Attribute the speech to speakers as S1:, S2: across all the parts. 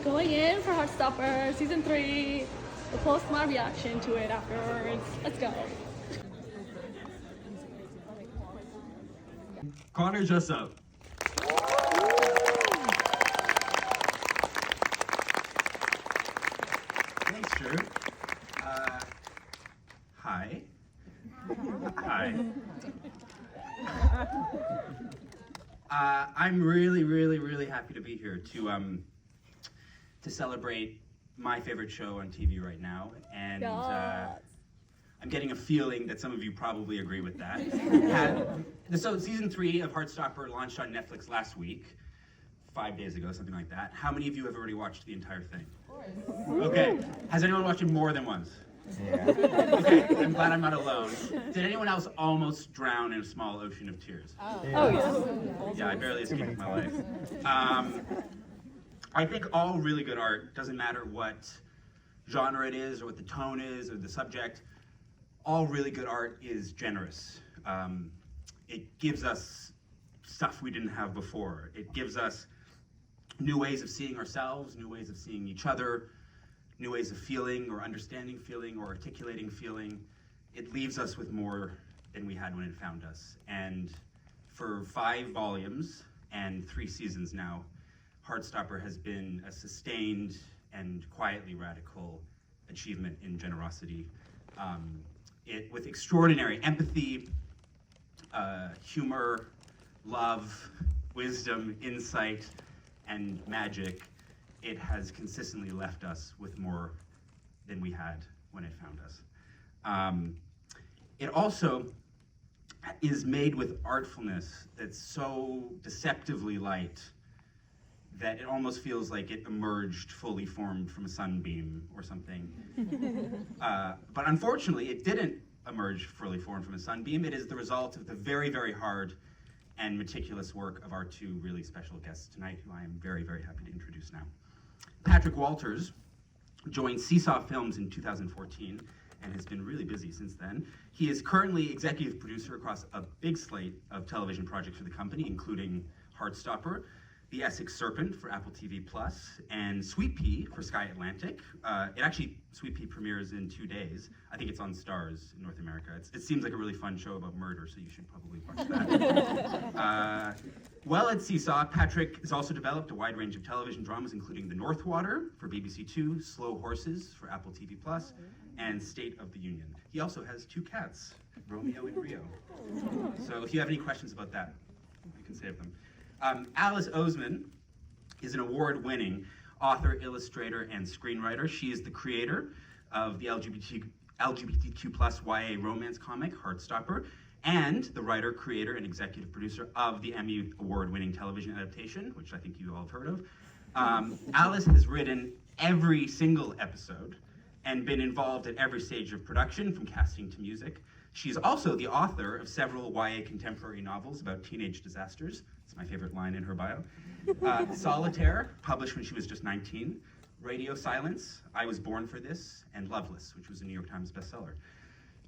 S1: Going in for Heartstopper season 3. We'll post my reaction to it afterwards. Let's go.
S2: Connor, just up. Thanks, Drew. Hi. Hi. I'm really happy to be here to celebrate my favorite show on TV right now, and
S1: Yes.
S2: I'm getting a feeling that some of you probably agree with that. So season 3 of Heartstopper launched on Netflix last week, 5 days ago, something like that. How many of you have already watched the entire thing? Okay. Has anyone watched it more than once?
S3: Yeah.
S2: Okay, I'm glad I'm not alone. Did anyone else almost drown in a small ocean of tears?
S1: Oh, yes.
S2: Yeah, I barely escaped my life. I think all really good art, doesn't matter what genre it is or what the tone is or the subject, all really good art is generous. It gives us stuff we didn't have before. It gives us new ways of seeing ourselves, new ways of seeing each other, new ways of feeling or understanding feeling or articulating feeling. It leaves us with more than we had when it found us. And for 5 volumes and 3 seasons now, Heartstopper has been a sustained and quietly radical achievement in generosity. With extraordinary empathy, humor, love, wisdom, insight, and magic, it has consistently left us with more than we had when it found us. It also is made with artfulness that's so deceptively light that it almost feels like it emerged fully formed from a sunbeam or something. But unfortunately, it didn't emerge fully formed from a sunbeam. It is the result of the very hard and meticulous work of our 2 really special guests tonight, who I am very happy to introduce now. Patrick Walters joined Seesaw Films in 2014 and has been really busy since then. He is currently executive producer across a big slate of television projects for the company, including Heartstopper, The Essex Serpent for Apple TV+, and Sweet Pea for Sky Atlantic. Sweet Pea premieres in 2 days. I think it's on Starz in North America. It seems like a really fun show about murder, so you should probably watch that. While at Seesaw, Patrick has also developed a wide range of television dramas, including The Northwater for BBC 2, Slow Horses for Apple TV+, and State of the Union. He also has 2 cats, Romeo and Rio. So if you have any questions about that, you can save them. Alice Oseman is an award-winning author, illustrator, and screenwriter. She is the creator of the LGBTQ+ YA romance comic, Heartstopper, and the writer, creator, and executive producer of the Emmy Award-winning television adaptation, which I think you all have heard of. Alice has written every single episode and been involved at every stage of production, from casting to music. She's also the author of several YA contemporary novels about teenage disasters. It's my favorite line in her bio. Solitaire, published when she was just 19. Radio Silence, I Was Born for This, and Loveless, which was a New York Times bestseller.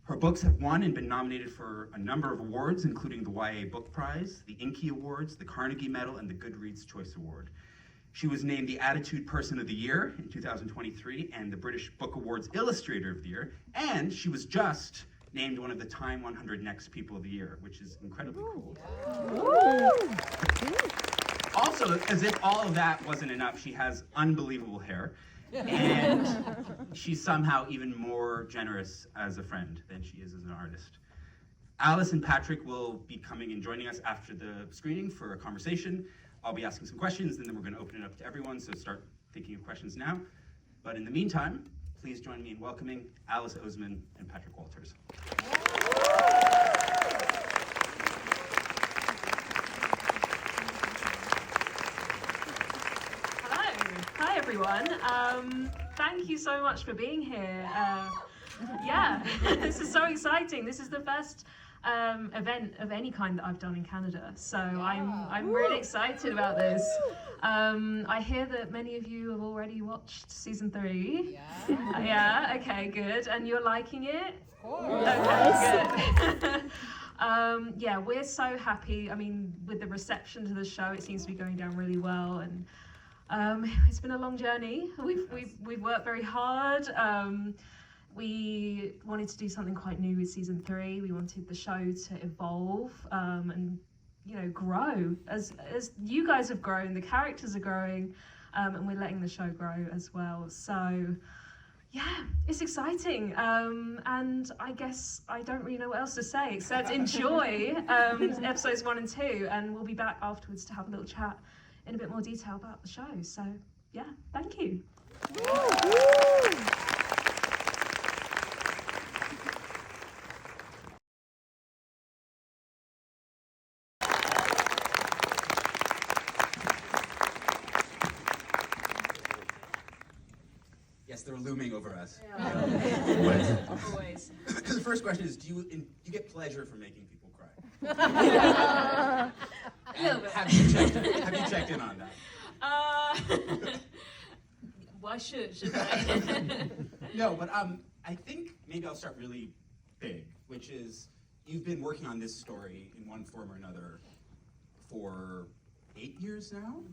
S2: Her books have won and been nominated for a number of awards, including the YA Book Prize, the Inky Awards, the Carnegie Medal, and the Goodreads Choice Award. She was named the Attitude Person of the Year in 2023 and the British Book Awards Illustrator of the Year, and she was just named one of the Time 100 Next People of the Year, which is incredibly cool. Also, as if all of that wasn't enough, she has unbelievable hair, and she's somehow even more generous as a friend than she is as an artist. Alice and Patrick will be coming and joining us after the screening for a conversation. I'll be asking some questions, and then we're going to open it up to everyone, so start thinking of questions now. But in the meantime, please join me in welcoming Alice Oseman and Patrick Walters.
S4: Hi everyone. Thank you so much for being here. Yeah, this is so exciting. This is the first event of any kind that I've done in Canada, so I'm really excited about this. I hear that many of you have already watched season 3. Yeah. Okay, good. And you're liking it? Of course. Okay, good. Yeah, we're so happy. I mean, with the reception to the show, it seems to be going down really well, and It's been a long journey. We've worked very hard. We wanted to do something quite new with season 3. We wanted the show to evolve and grow as you guys have grown. The characters are growing, and we're letting the show grow as well. So yeah, it's exciting. And I guess I don't really know what else to say except enjoy episodes 1 and 2, and we'll be back afterwards to have a little chat in a bit more detail about the show. So yeah, thank you.
S2: Yes, they're looming over us.
S4: Yeah. Always.
S2: The first question is, do you get pleasure from making people cry?
S4: A little bit.
S2: Have you checked in on that?
S4: Why shouldn't I?
S2: No, but I think maybe I'll start really big, which is you've been working on this story in one form or another for 8 years now,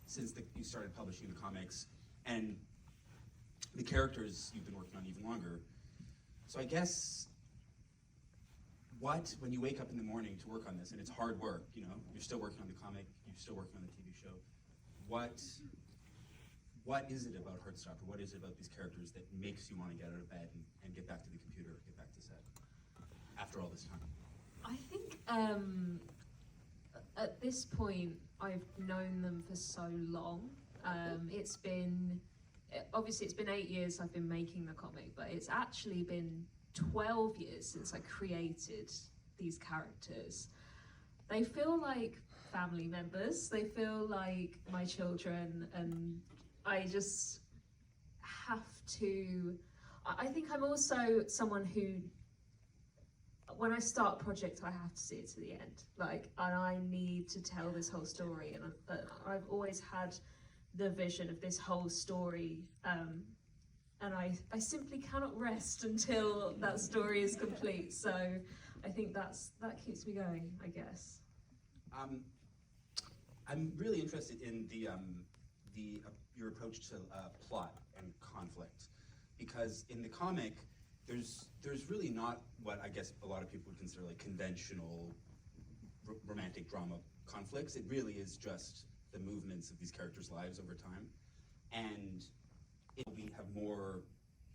S2: since you started publishing the comics, and the characters you've been working on even longer. So I guess, when you wake up in the morning to work on this, and it's hard work, you're still working on the comic, you're still working on the TV show, what is it about Heartstopper? What is it about these characters that makes you want to get out of bed and get back to the computer, get back to set, after all this time?
S4: I think at this point, I've known them for so long. It's been 8 years I've been making the comic, but it's actually been 12 years since I created these characters. They feel like family members, they feel like my children, and I just have to, I think I'm also someone who, when I start a project, I have to see it to the end. And I need to tell this whole story, and I've always had the vision of this whole story, and I simply cannot rest until that story is complete. So I think that keeps me going, I guess.
S2: I'm really interested in your approach to plot and conflict, because in the comic, there's really not what I guess a lot of people would consider like conventional romantic drama conflicts. It really is just the movements of these characters' lives over time, and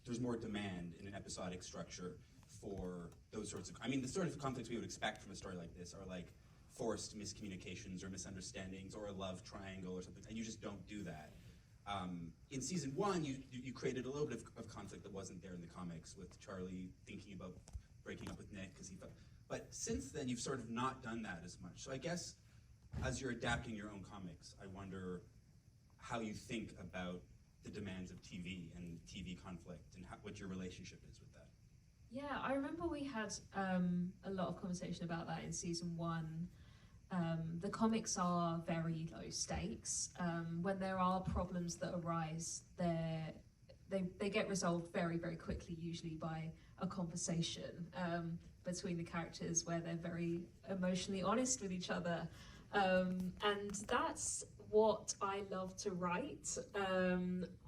S2: there's more demand in an episodic structure for those sorts of, the sort of conflicts we would expect from a story like this are like forced miscommunications or misunderstandings or a love triangle or something, and you just don't do that. In season 1, you created a little bit of conflict that wasn't there in the comics, with Charlie thinking about breaking up with Nick because he felt, but since then you've sort of not done that as much. So I guess as you're adapting your own comics, I wonder how you think about the demands of TV and TV conflict, and what your relationship is with that.
S4: Yeah, I remember we had a lot of conversation about that in season 1. The comics are very low stakes. When there are problems that arise, they get resolved very, very quickly, usually by a conversation between the characters where they're very emotionally honest with each other. And that's what I love to write.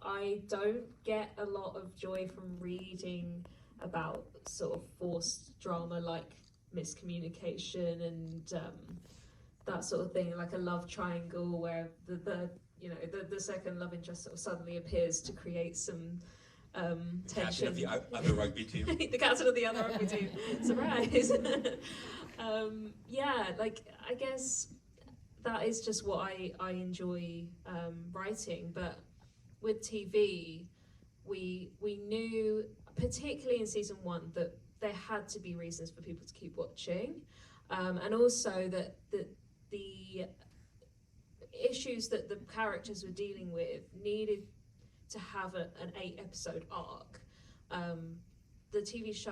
S4: I don't get a lot of joy from reading about sort of forced drama like miscommunication and that sort of thing, like a love triangle where the second love interest sort of suddenly appears to create some tension.
S2: Captain of the other rugby team.
S4: The captain of the other rugby team. Surprise. Yeah, I guess that is just what I enjoy writing. But with TV, we knew, particularly in season 1, that there had to be reasons for people to keep watching, and also that the issues that the characters were dealing with needed to have an 8-episode arc. The TV show,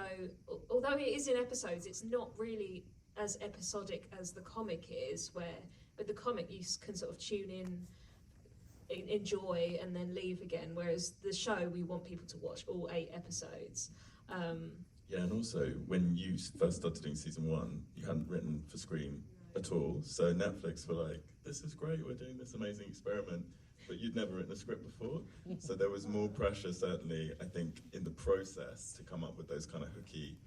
S4: although it is in episodes, it's not really as episodic as the comic is, where with the comic you can sort of tune in, enjoy, and then leave again, whereas the show, we want people to watch all 8 episodes.
S3: Yeah, and also, when you first started doing season 1, you hadn't written for Screen at all, so Netflix were like, this is great, we're doing this amazing experiment but you'd never written a script before. So there was more pressure, certainly, I think, in the process to come up with those kind of hooky,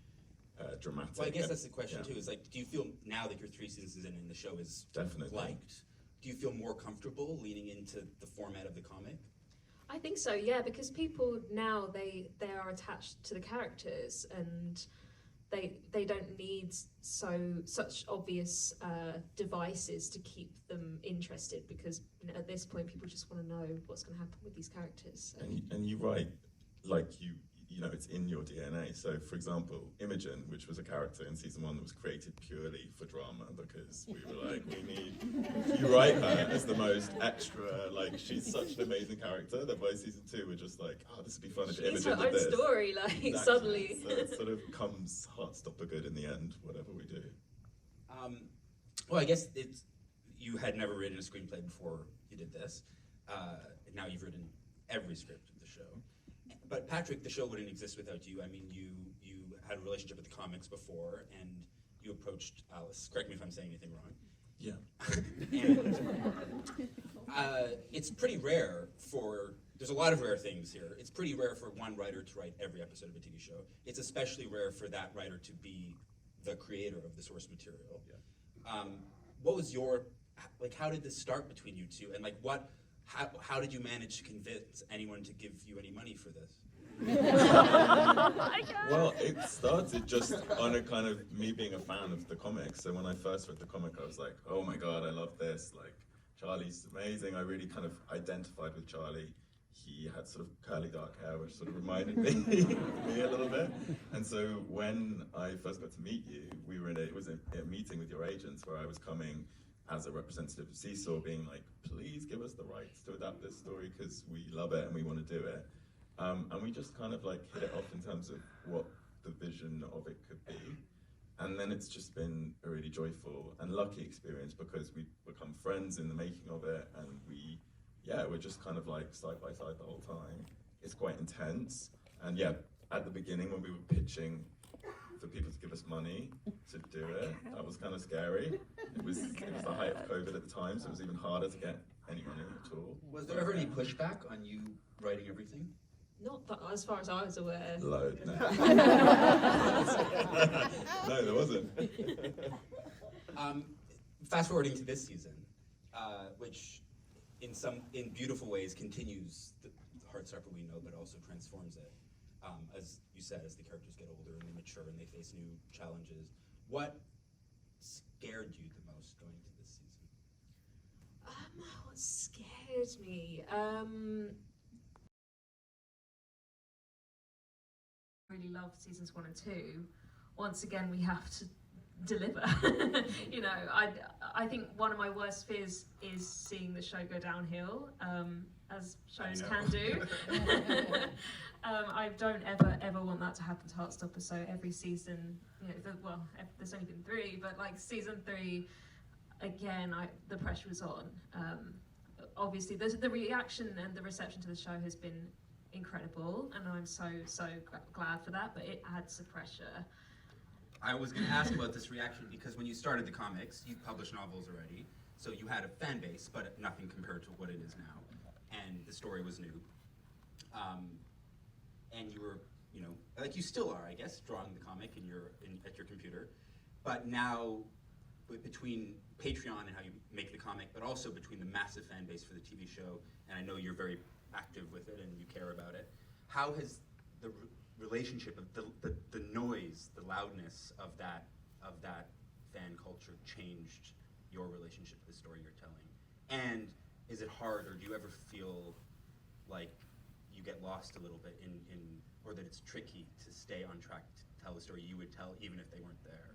S3: dramatic.
S5: Well, I guess that's the question
S3: yeah.
S5: too, is like, do you feel now that you're 3 seasons in and the show is
S3: Definitely.
S5: liked, do you feel more comfortable leaning into the format of the comic?
S4: I think so, yeah, because people now, they are attached to the characters, and they don't need such obvious devices to keep them interested, because at this point people just want to know what's going to happen with these characters. So.
S3: And you write like you know, it's in your DNA. So, for example, Imogen, which was a character in season 1 that was created purely for drama, because we were like, you write her as the most extra, like, she's such an amazing character that by season 2 we're just like, oh, this would be fun if Imogen
S4: It's her
S3: did
S4: own
S3: this.
S4: story, like,
S3: Exactly.
S4: suddenly.
S3: So it sort of comes Heartstopper good in the end, whatever we do.
S5: Well, I guess you had never written a screenplay before you did this. Now you've written every script of the show. But Patrick, the show wouldn't exist without you. I mean, you had a relationship with the comics before, and you approached Alice. Correct me if I'm saying anything wrong.
S3: Yeah.
S5: And it's pretty rare there's a lot of rare things here. It's pretty rare for one writer to write every episode of a TV show. It's especially rare for that writer to be the creator of the source material. Yeah. What was how did this start between you two? And like, how did you manage to convince anyone to give you any money for this?
S3: Well, it started just on a kind of me being a fan of the comics. So when I first read the comic, I was like, oh my god, I love this. Like, Charlie's amazing. I really kind of identified with Charlie. He had sort of curly dark hair, which sort of reminded me of me a little bit. And so when I first got to meet you, it was a meeting with your agents where I was coming as a representative of Seesaw, being like, please give us the rights to adapt this story because we love it and we want to do it. And we just kind of like hit it off in terms of what the vision of it could be. And then it's just been a really joyful and lucky experience because we've become friends in the making of it, and we're just kind of like side by side the whole time. It's quite intense. And yeah, at the beginning when we were pitching for people to give us money to do it, that was kind of scary. It was the height of COVID at the time, so it was even harder to get any money at all.
S5: Was there ever any pushback on you writing everything?
S4: Not that, as far as I was aware.
S3: Load, no. No, there wasn't.
S5: Fast forwarding to this season, which in beautiful ways continues the Heartstopper we know, but also transforms it. As you said, as the characters get older and they mature and they face new challenges. What scared you the most going into this season?
S4: What scared me? Really love seasons 1 and 2. Once again, we have to deliver. You know, I think one of my worst fears is seeing the show go downhill, as shows can do. I don't ever want that to happen to Heartstopper. So every season, you know, there's only been 3, but like season 3, again, the pressure was on. Obviously, the reaction and the reception to the show has been incredible, and I'm so glad for that. But it adds the pressure.
S5: I was going to ask about this reaction because when you started the comics, you published novels already, so you had a fan base, but nothing compared to what it is now, and the story was new. And you were, you know, like you still are, I guess, drawing the comic at your computer, but now between Patreon and how you make the comic, but also between the massive fan base for the TV show, and I know you're very active with it and you care about it, how has the relationship of the noise, the loudness of that fan culture changed your relationship to the story you're telling? And is it hard, or do you ever feel like you get lost a little bit in or that it's tricky to stay on track to tell the story you would tell even if they weren't there?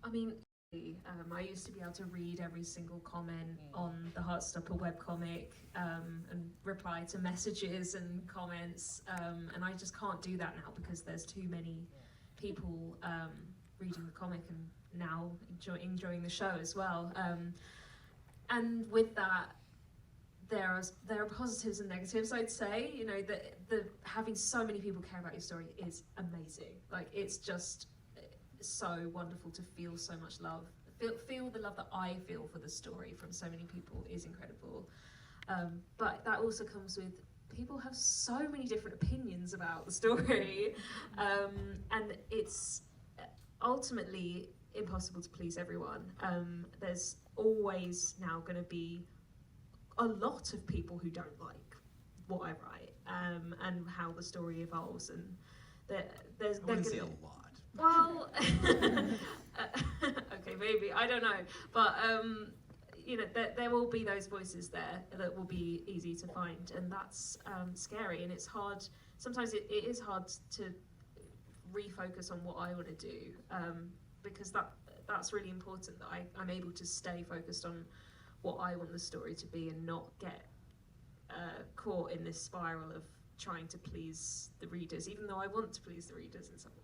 S4: I mean, I used to be able to read every single comment on the Heartstopper webcomic and reply to messages and comments, and I just can't do that now because there's too many people reading the comic and now enjoying the show as well. And with that, there are positives and negatives, I'd say. You know, the having so many people care about your story is amazing. Like, it's just so wonderful to feel so much love. Feel the love that I feel for the story from so many people is incredible. But that also comes with people have so many different opinions about the story, and it's ultimately impossible to please everyone. There's always now going to be a lot of people who don't like what I write, and how the story evolves, and there's
S5: I wouldn't say a lot.
S4: well, okay, maybe, I don't know, but you know, there will be those voices there that will be easy to find, and that's scary, and it's hard. Sometimes it is hard to refocus on what I want to do, because that's really important, that I'm able to stay focused on what I want the story to be and not get caught in this spiral of trying to please the readers, even though I want to please the readers in some way.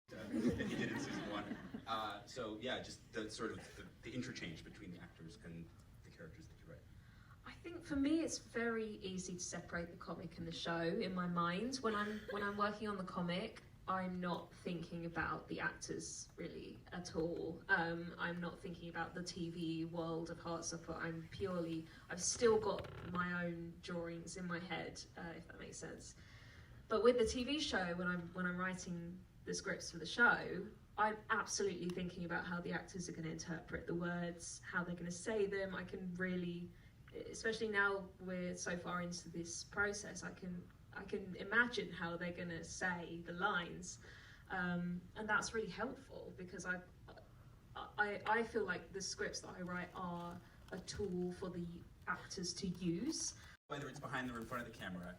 S5: That he did in season 1. So yeah, just the sort of the interchange between the actors and the characters that you write.
S4: I think for me it's very easy to separate the comic and the show in my mind. When I'm working on the comic, I'm not thinking about the actors really at all. I'm not thinking about the TV world of Heartstopper. I've still got my own drawings in my head, if that makes sense. But with the TV show, when I'm writing the scripts for the show, I'm absolutely thinking about how the actors are going to interpret the words, how they're going to say them. I can really, especially now we're so far into this process, I can imagine how they're going to say the lines, and that's really helpful, because I feel like the scripts that I write are a tool for the actors to use.
S5: Whether it's behind or in front of the camera,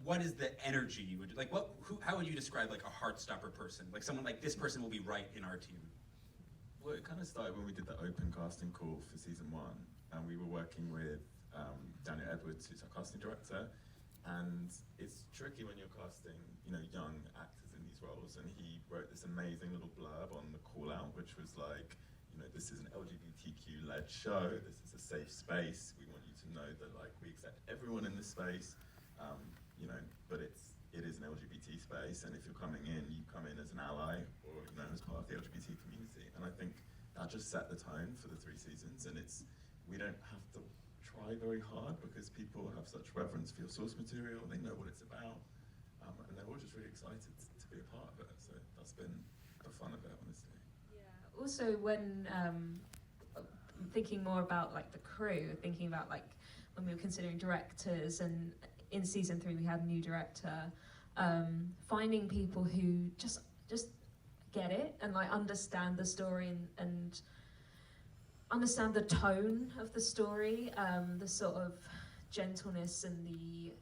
S5: what is the energy you would like? How would you describe like a Heartstopper person? Like someone like this person will be right in our team.
S3: Well, it kind of started when we did the open casting call for season 1, and we were working with Daniel Edwards, who's our casting director. And it's tricky when you're casting, you know, young actors in these roles. And he wrote this amazing little blurb on the call out, which was like, you know, this is an LGBTQ-led show. This is a safe space. We want you to know that, like, we accept everyone in this space. You know, but it is an LGBT space, and if you're coming in, you come in as an ally or, you know, as part of the LGBT community. And I think that just set the tone for the 3 seasons, and we don't have to try very hard, because people have such reverence for your source material, they know what it's about, and they're all just really excited to be a part of it. So that's been the fun of it, honestly.
S4: Yeah. Also, when thinking more about like the crew, thinking about like when we were considering directors, and in season 3 we had a new director, finding people who just get it and like understand the story and understand the tone of the story, the sort of gentleness and the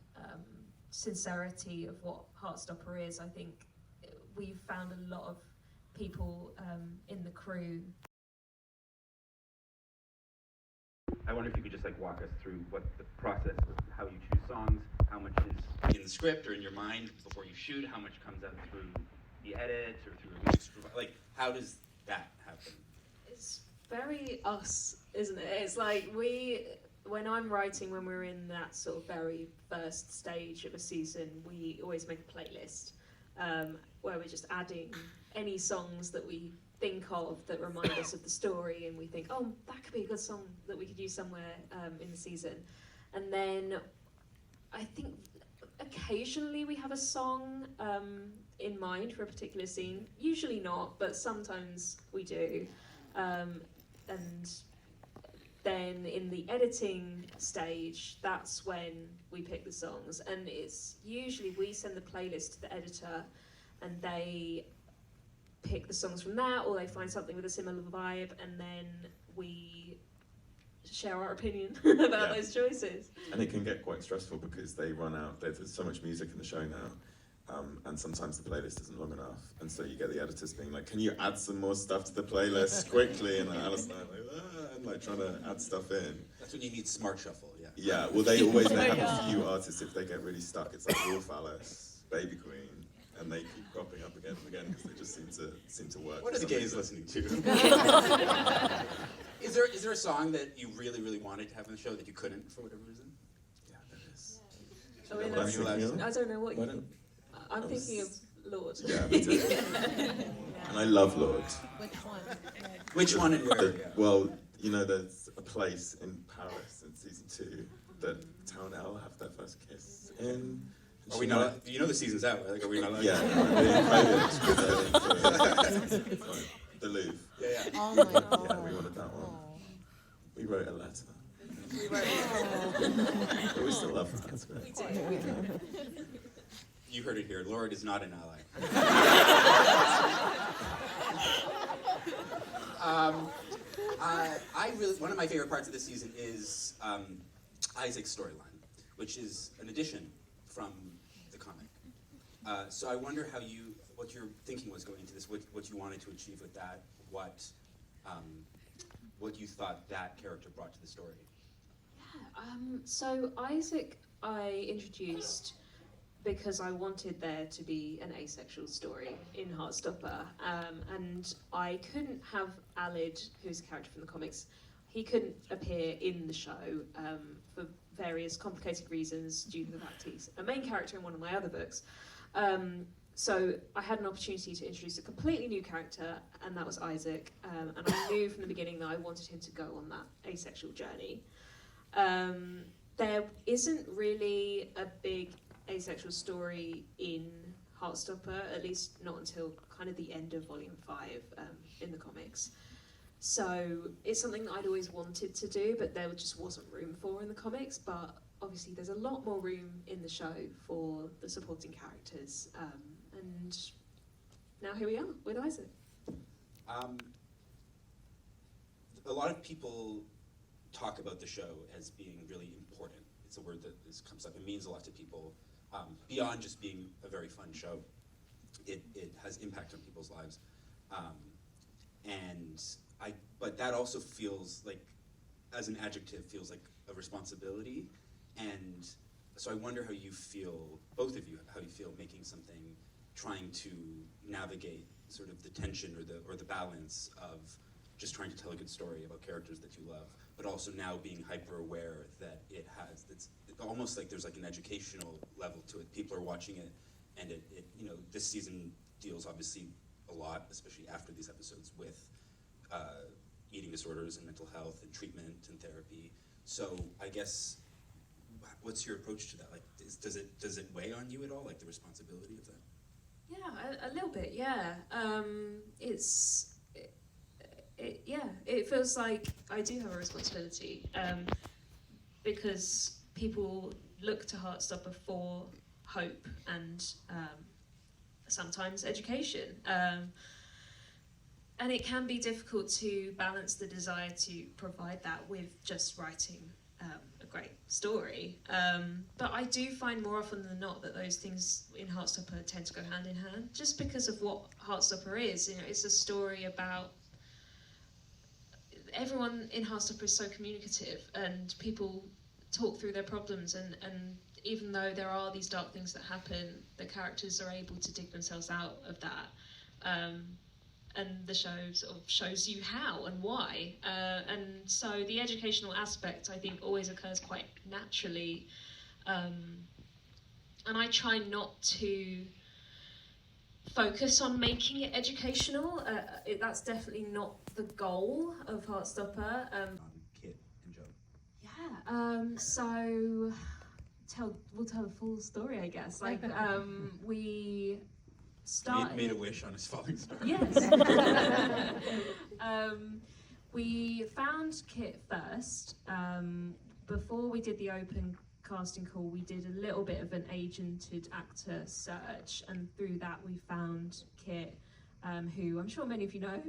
S4: sincerity of what Heartstopper is. I think we've found a lot of people in the crew.
S2: I wonder if you could just like walk us through what the process of how you choose songs, how much is
S5: In the script or in your mind before you shoot, how much comes out through the edit or through a music supervisor? Like, how does that happen?
S4: It's very us, isn't it? It's like when I'm writing, when we're in that sort of very first stage of a season, we always make a playlist where we're just adding any songs that we think of that remind us of the story, and we think, oh, that could be a good song that we could use somewhere in the season. And then I think occasionally we have a song in mind for a particular scene, usually not, but sometimes we do. And then in the editing stage, that's when we pick the songs, and it's usually we send the playlist to the editor and they pick the songs from that, or they find something with a similar vibe, and then we share our opinion about those choices.
S3: And it can get quite stressful because they run out, there's so much music in the show now, and sometimes the playlist isn't long enough, and so you get the editors being like, can you add some more stuff to the playlist quickly? And Alice and I are like, and like trying to add stuff in.
S5: That's when you need Smart Shuffle, yeah.
S3: Yeah, well they always they have a few artists, if they get really stuck, it's like Wolf Alice, Baby Queen, and they keep cropping up again and again because they just seem to work.
S5: What are the gays listening to? Is there a song that you really, really wanted to have in the show that you couldn't for whatever reason?
S3: Yeah, there is.
S4: I mean,
S5: What are you allowed to say?
S4: I don't know what you... I'm thinking of Lord.
S3: Yeah, we did. And I love Lord.
S5: Which one and where? Yeah.
S3: Well, you know, there's a place in Paris in season 2 that Town L have their first kiss in. And
S5: Are we not? You know the season's out, right? Like, are we not?
S3: Yeah, the Louvre.
S5: Yeah.
S6: Oh my god.
S3: Yeah, we wanted that one. We wrote a letter. But we still love that. It's great.
S5: You heard it here. Lord is not an ally. One of my favorite parts of this season is Isaac's storyline, which is an addition from the comic. So I wonder what your thinking was going into this, what you wanted to achieve with that, what you thought that character brought to the story.
S4: So Isaac I introduced because I wanted there to be an asexual story in Heartstopper, and I couldn't have Alid, who's a character from the comics, he couldn't appear in the show for various complicated reasons due to the fact he's a main character in one of my other books. So I had an opportunity to introduce a completely new character, and that was Isaac, and I knew from the beginning that I wanted him to go on that asexual journey. There isn't really a big asexual story in Heartstopper, at least not until kind of the end of Volume 5 in the comics. So it's something that I'd always wanted to do, but there just wasn't room for in the comics. But obviously there's a lot more room in the show for the supporting characters. And now here we are with Isaac.
S5: A lot of people talk about the show as being really important. It's a word that comes up. It means a lot to people. Beyond just being a very fun show, it has impact on people's lives. But that also feels like, as an adjective, feels like a responsibility. And so I wonder how you feel, both of you, how you feel making something, trying to navigate sort of the tension or the balance of just trying to tell a good story about characters that you love, but also now being hyper aware that it's almost like there's like an educational level to it. People are watching it, and it this season deals obviously a lot, especially after these episodes, with eating disorders and mental health and treatment and therapy. So I guess, what's your approach to that? Like, does it weigh on you at all, like the responsibility of that?
S4: Yeah, a little bit. Yeah, it feels like I do have a responsibility because people look to Heartstopper for hope and sometimes education. And it can be difficult to balance the desire to provide that with just writing a great story. But I do find more often than not that those things in Heartstopper tend to go hand in hand, just because of what Heartstopper is. It's a story about everyone in Heartstopper is so communicative, and people talk through their problems, and even though there are these dark things that happen, the characters are able to dig themselves out of that. And the show sort of shows you how and why. And so the educational aspect, I think, always occurs quite naturally. And I try not to focus on making it educational. That's definitely not the goal of Heartstopper.
S5: Kit and Joe.
S4: Yeah, so we'll tell the full story, I guess. Like, we started...
S5: Made a wish on his falling star.
S4: Yes. We found Kit first. Before we did the open casting call, we did a little bit of an agented actor search, and through that we found Kit, who I'm sure many of you know.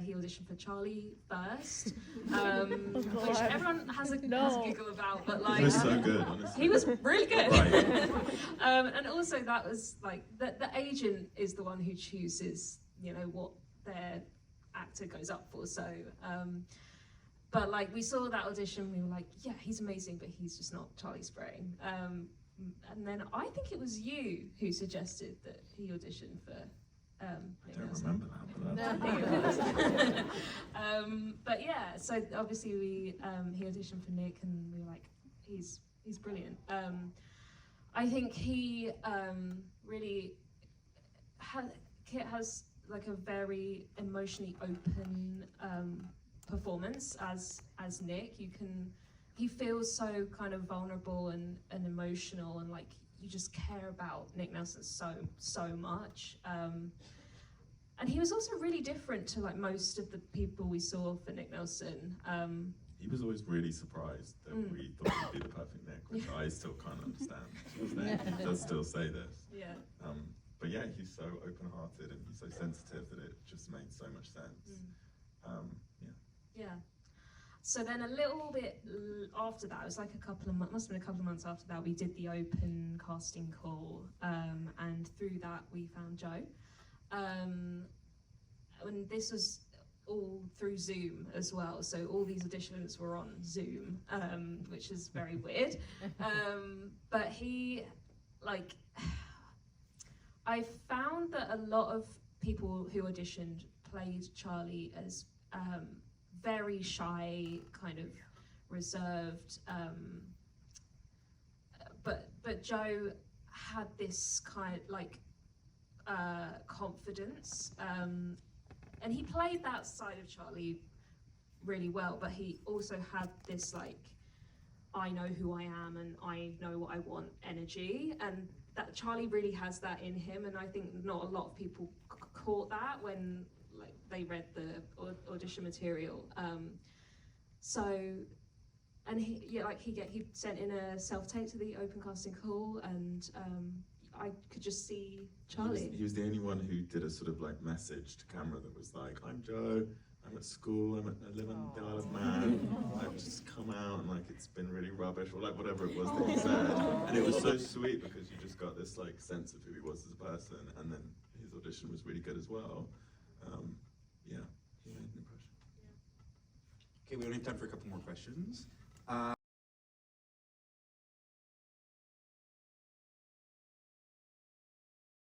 S4: He auditioned for Charlie first, which everyone has a giggle about, but like,
S3: He was so good, honestly.
S4: he was really good.
S3: Right.
S4: And also that was like, the agent is the one who chooses, what their actor goes up for. So, but like, we saw that audition, we were like, yeah, he's amazing, but he's just not Charlie Spring. And then I think it was you who suggested that he auditioned for
S3: I don't remember that. But
S4: but yeah, so obviously he auditioned for Nick, and we were like, he's brilliant. I think he really Kit has like a very emotionally open performance as Nick. He feels so kind of vulnerable and emotional, and like you just care about Nick Nelson so much. And he was also really different to like most of the people we saw for Nick Nelson.
S3: He was always really surprised that we thought he'd be the perfect Nick, which I still can't understand. He does still say this.
S4: Yeah.
S3: But yeah, he's so open-hearted and he's so sensitive that it just made so much sense.
S4: Yeah. So then a little bit after that, it was like must have been a couple of months after that, we did the open casting call, and through that we found Joe. And this was all through Zoom as well, so all these auditions were on Zoom, which is very weird. But he, like, I found that a lot of people who auditioned played Charlie as very shy, kind of reserved, but Joe had this kind of like confidence, and he played that side of Charlie really well, but he also had this like, I know who I am and I know what I want energy, and that Charlie really has that in him, and I think not a lot of people caught that when like they read the audition material. And he sent in a self-tape to the open casting call, and I could just see Charlie.
S3: He was the only one who did a sort of like message to camera that was like, I'm Joe, I'm at school, I live in the Isle of Man, I've just come out and like it's been really rubbish, or like whatever it was that he said. And it was so sweet because you just got this like sense of who he was as a person, and then his audition was really good as well. Yeah, he made an impression.
S5: Okay, we only have time for a couple more questions.